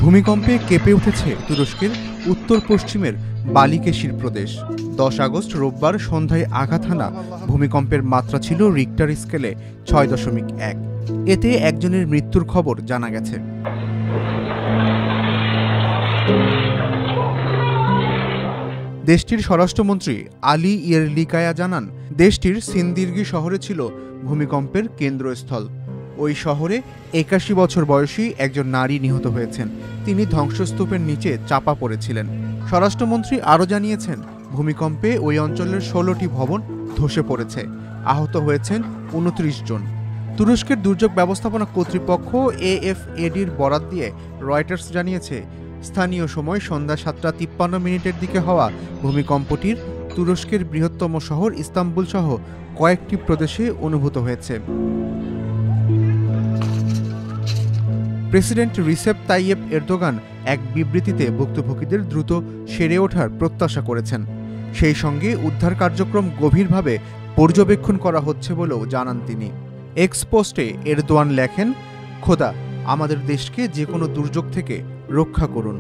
ভূমিকম্পে কেঁপে উঠেছে তুরস্কের উত্তর পশ্চিমের বালিকেশির প্রদেশ। 10 আগস্ট রোববার সন্ধ্যায় আঘাত হানা ভূমিকম্পের মাত্রা ছিল রিক্টার স্কেলে 6.1। এতে একজনের মৃত্যুর খবর জানা গেছে। দেশটির স্বরাষ্ট্রমন্ত্রী আলী ইয়েরলিকায়া জানান, দেশটির সিন্দিরগি শহরে ছিল ভূমিকম্পের কেন্দ্রস্থল। ওই শহরে 81 বছর বয়সী একজন নারী নিহত হয়েছেন। তিনি ধ্বংসস্তূপের নিচে চাপা পড়েছিলেন। স্বরাষ্ট্রমন্ত্রী আরও জানিয়েছেন, ভূমিকম্পে ওই অঞ্চলের 16টি ভবন ধসে পড়েছে। আহত হয়েছেন 29 জন। তুরস্কের দুর্যোগ ব্যবস্থাপনা কর্তৃপক্ষ এএফএডির বরাত দিয়ে রয়টার্স জানিয়েছে, স্থানীয় সময় সন্ধ্যা 7:53 দিকে হওয়া ভূমিকম্পটির তুরস্কের বৃহত্তম শহর ইস্তাম্বুল সহ কয়েকটি প্রদেশে অনুভূত হয়েছে। প্রেসিডেন্ট রিসেপ তাইয়েপ এরদোগান এক বিবৃতিতে ভুক্তভোগীদের দ্রুত সেরে ওঠার প্রত্যাশা করেছেন। সেই সঙ্গে উদ্ধার কার্যক্রম গভীরভাবে পর্যবেক্ষণ করা হচ্ছে বলেও জানান তিনি। এক্স পোস্টে এরদোয়ান লেখেন, খোদা আমাদের দেশকে যে কোনো দুর্যোগ থেকে রক্ষা করুন।